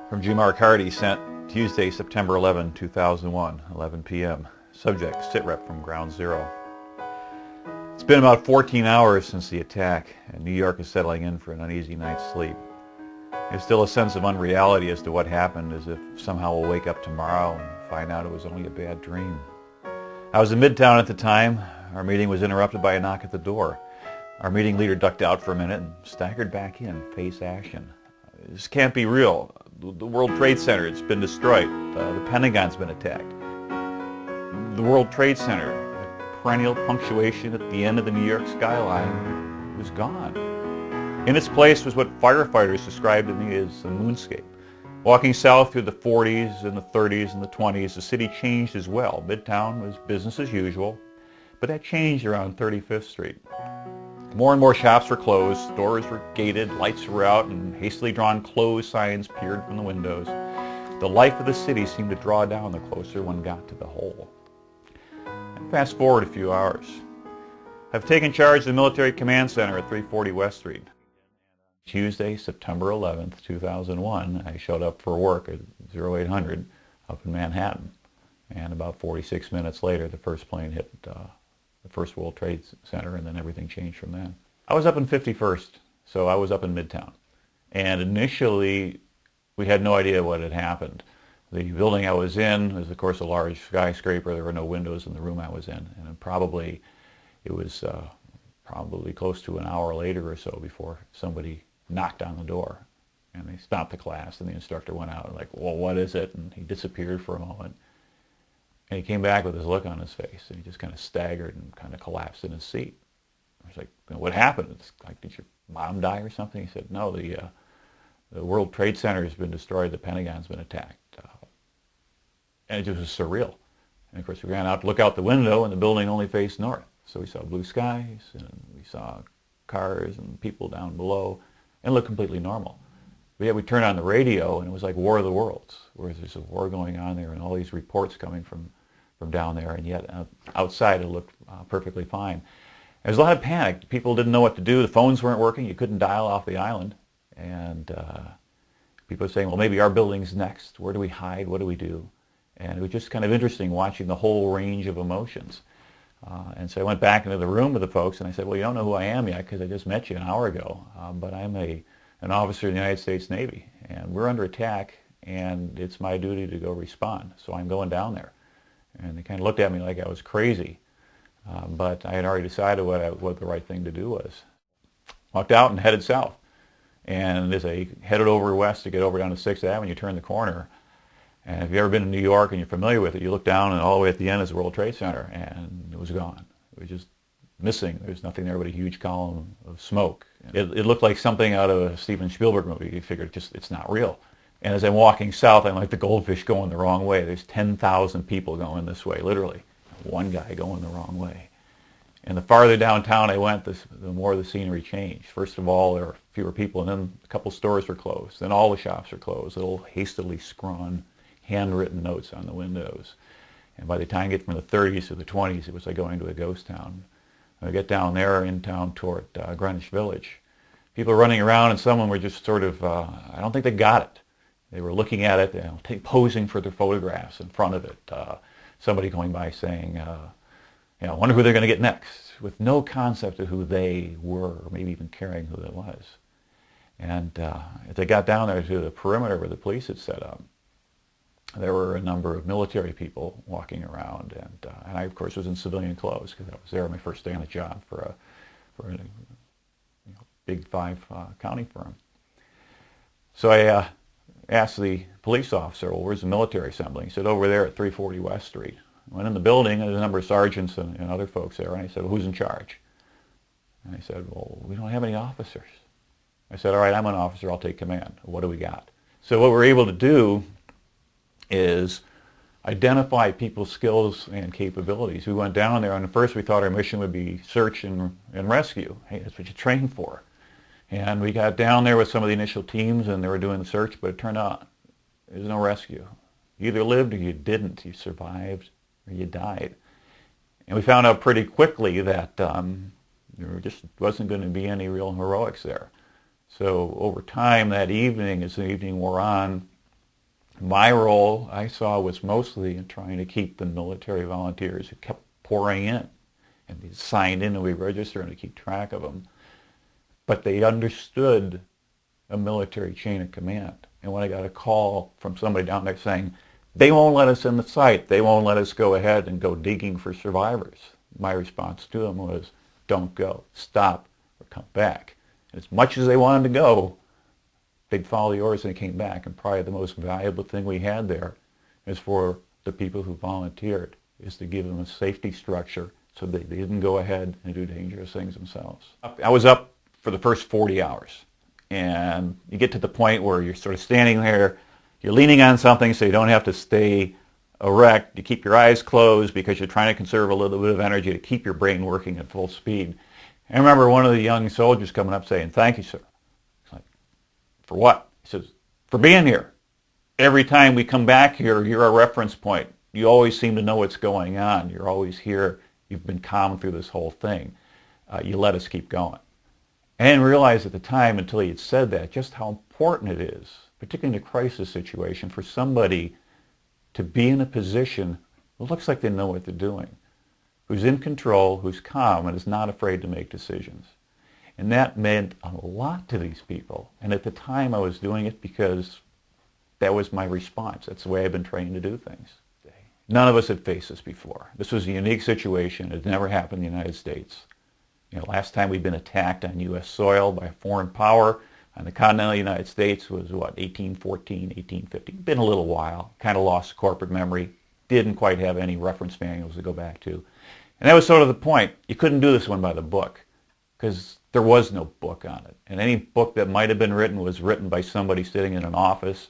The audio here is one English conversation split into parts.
From G. Mark Hardy, sent Tuesday, September 11, 2001, 11 p.m. Subject, sitrep from Ground Zero. It's been about 14 hours since the attack, and New York is settling in for an uneasy night's sleep. There's still a sense of unreality as to what happened, as if somehow we'll wake up tomorrow and find out it was only a bad dream. I was in Midtown at the time. Our meeting was interrupted by a knock at the door. Our meeting leader ducked out for a minute and staggered back in, face ashen. This can't be real. The World Trade Center, it's been destroyed. The Pentagon's been attacked. The World Trade Center, that perennial punctuation at the end of the New York skyline, was gone. In its place was what firefighters described to me as a moonscape. Walking south through the 40s and the 30s and the 20s, the city changed as well. Midtown was business as usual, but that changed around 35th Street. More and more shops were closed, stores were gated, lights were out, and hastily drawn closed signs peered from the windows. The life of the city seemed to draw down the closer one got to the hole. And fast forward a few hours. I've taken charge of the Military Command Center at 340 West Street. Tuesday, September 11th, 2001, I showed up for work at 0800 up in Manhattan. And about 46 minutes later, the first plane hit the First World Trade Center, and then everything changed from then. I was up in 51st, so I was up in Midtown. And initially, we had no idea what had happened. The building I was in was, of course, a large skyscraper. There were no windows in the room I was in. And it was probably close to an hour later or so before somebody knocked on the door. And they stopped the class, and the instructor went out and like, well, what is it? And he disappeared for a moment. And he came back with this look on his face, and he just kind of staggered and kind of collapsed in his seat. I was like, what happened? It's like, did your mom die or something? He said, no, the World Trade Center has been destroyed. The Pentagon's been attacked. And it just was surreal. And of course, we ran out to look out the window, and the building only faced north. So we saw blue skies, and we saw cars and people down below, and it looked completely normal. But yet we turned on the radio, and it was like War of the Worlds, where there's a war going on there, and all these reports coming from down there, and yet outside it looked perfectly fine. There was a lot of panic. People didn't know what to do. The phones weren't working. You couldn't dial off the island. And people were saying, well, maybe our building's next. Where do we hide? What do we do? And it was just kind of interesting watching the whole range of emotions. And so I went back into the room with the folks, and I said, well, you don't know who I am yet because I just met you an hour ago, but I'm an officer in the United States Navy, and we're under attack, and it's my duty to go respond. So I'm going down there. And they kind of looked at me like I was crazy, but I had already decided what the right thing to do was. Walked out and headed south. And as I headed over west to get over down to 6th Avenue, you turn the corner. And if you've ever been to New York and you're familiar with it, you look down and all the way at the end is the World Trade Center, and it was gone. It was just missing. There was nothing there but a huge column of smoke. It looked like something out of a Steven Spielberg movie. You figured it's not real. And as I'm walking south, I'm like the goldfish going the wrong way. There's 10,000 people going this way, literally. One guy going the wrong way. And the farther downtown I went, the more the scenery changed. First of all, there were fewer people, and then a couple stores were closed. Then all the shops were closed. Little hastily scrawn, handwritten notes on the windows. And by the time I get from the 30s to the 20s, it was like going to a ghost town. When I get down there in town toward Greenwich Village, people were running around, and some of them were just sort of, I don't think they got it. They were looking at it, posing for their photographs in front of it. Somebody going by saying, I wonder who they're going to get next, with no concept of who they were, or maybe even caring who that was. And as they got down there to the perimeter where the police had set up, there were a number of military people walking around, and I, of course, was in civilian clothes because I was there on my first day on the job for a big 5 county firm. So I asked the police officer, well, where's the military assembly? He said, over there at 340 West Street. I went in the building, and there's a number of sergeants and other folks there, and I said, well, who's in charge? And I said, well, we don't have any officers. I said, all right, I'm an officer, I'll take command. What do we got? So what we're able to do is identify people's skills and capabilities. We went down there, and at first we thought our mission would be search and rescue. Hey, that's what you train for. And we got down there with some of the initial teams, and they were doing the search, but it turned out there's no rescue. You either lived or you didn't. You survived or you died. And we found out pretty quickly that there just wasn't going to be any real heroics there. So over time that evening, as the evening wore on, My role, I saw, was mostly in trying to keep the military volunteers who kept pouring in, and they signed in and we register and we keep track of them. But they understood a military chain of command. And when I got a call from somebody down there saying, they won't let us in the site, they won't let us go ahead and go digging for survivors, my response to them was, don't go, stop, or come back. And as much as they wanted to go, they'd follow the orders and they came back. And probably the most valuable thing we had there is for the people who volunteered, is to give them a safety structure so they didn't go ahead and do dangerous things themselves. I was up for the first 40 hours. And you get to the point where you're sort of standing there, you're leaning on something so you don't have to stay erect. You keep your eyes closed because you're trying to conserve a little bit of energy to keep your brain working at full speed. I remember one of the young soldiers coming up saying, thank you, sir. It's like, for what? He says, for being here. Every time we come back here, you're a reference point. You always seem to know what's going on. You're always here. You've been calm through this whole thing. You let us keep going. I didn't realize at the time until he had said that just how important it is, particularly in a crisis situation, for somebody to be in a position that looks like they know what they're doing, who's in control, who's calm, and is not afraid to make decisions. And that meant a lot to these people. And at the time I was doing it because that was my response. That's the way I've been trained to do things. None of us had faced this before. This was a unique situation. It had never happened in the United States. You know, last time we'd been attacked on U.S. soil by a foreign power on the continental United States was, 1814, 1850. Been a little while. Kind of lost corporate memory. Didn't quite have any reference manuals to go back to. And that was sort of the point. You couldn't do this one by the book because there was no book on it. And any book that might have been written was written by somebody sitting in an office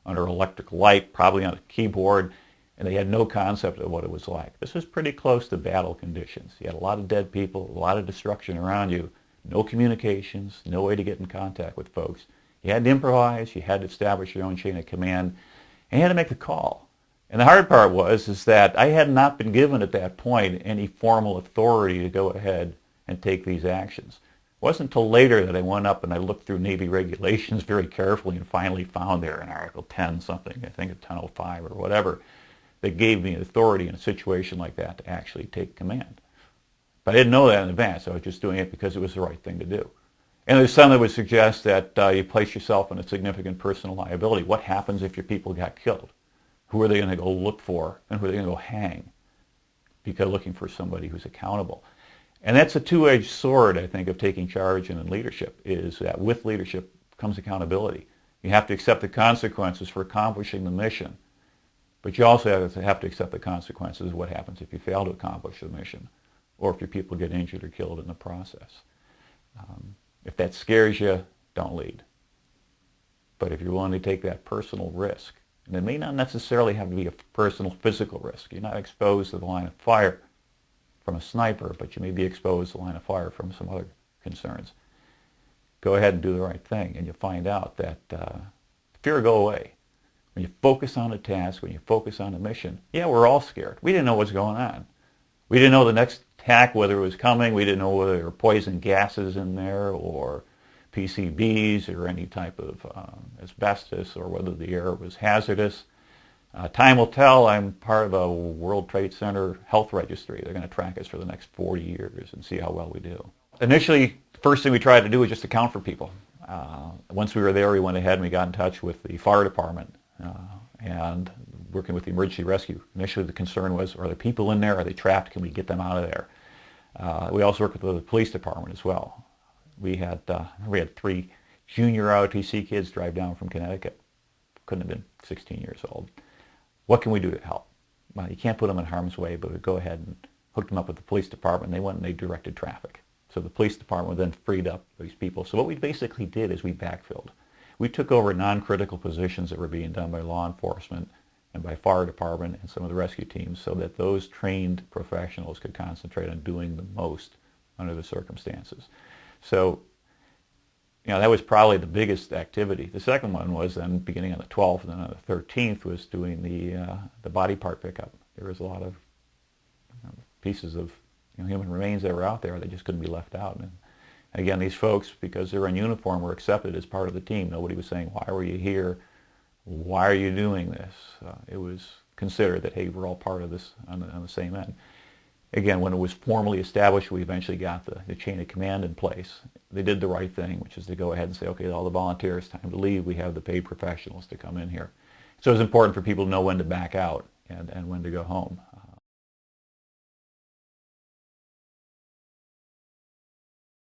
under electric light, probably on a keyboard, and they had no concept of what it was like. This was pretty close to battle conditions. You had a lot of dead people, a lot of destruction around you, no communications, no way to get in contact with folks. You had to improvise, you had to establish your own chain of command, and you had to make the call. And the hard part is that I had not been given at that point any formal authority to go ahead and take these actions. It wasn't until later that I went up and I looked through Navy regulations very carefully and finally found there in Article 10 something, I think it's 1005 or whatever, that gave me authority in a situation like that to actually take command. But I didn't know that in advance. I was just doing it because it was the right thing to do. And there's some that would suggest that you place yourself in a significant personal liability. What happens if your people got killed? Who are they going to go look for, and who are they going to go hang? Because looking for somebody who's accountable. And that's a two-edged sword, I think, of taking charge and in leadership, is that with leadership comes accountability. You have to accept the consequences for accomplishing the mission. But you also have to accept the consequences of what happens if you fail to accomplish the mission, or if your people get injured or killed in the process. If that scares you, don't lead. But if you're willing to take that personal risk, and it may not necessarily have to be a personal physical risk. You're not exposed to the line of fire from a sniper, but you may be exposed to the line of fire from some other concerns. Go ahead and do the right thing, and you'll find out that fear will go away. When you focus on a task, when you focus on a mission, yeah, we're all scared. We didn't know what's going on. We didn't know the next attack, whether it was coming. We didn't know whether there were poison gases in there or PCBs or any type of asbestos, or whether the air was hazardous. Time will tell. I'm part of a World Trade Center health registry. They're going to track us for the next 40 years and see how well we do. Initially, the first thing we tried to do was just account for people. Once we were there, we went ahead and we got in touch with the fire department and working with the emergency rescue. Initially, the concern was, are there people in there? Are they trapped? Can we get them out of there? We also worked with the police department as well. We had 3 junior ROTC kids drive down from Connecticut. Couldn't have been 16 years old. What can we do to help? Well, you can't put them in harm's way, but we go ahead and hook them up with the police department. They went and they directed traffic. So the police department then freed up these people. So what we basically did is we backfilled. We took over non-critical positions that were being done by law enforcement and by fire department and some of the rescue teams, so that those trained professionals could concentrate on doing the most under the circumstances. So, that was probably the biggest activity. The second one was then beginning on the 12th and then on the 13th was doing the body part pickup. There was a lot of pieces of human remains that were out there that just couldn't be left out. And again, these folks, because they were in uniform, were accepted as part of the team. Nobody was saying, why were you here? why are you doing this? It was considered that, hey, we're all part of this on the same end. Again, when it was formally established, we eventually got the chain of command in place. They did the right thing, which is to go ahead and say, okay, all the volunteers, time to leave. We have the paid professionals to come in here. So it's important for people to know when to back out and when to go home.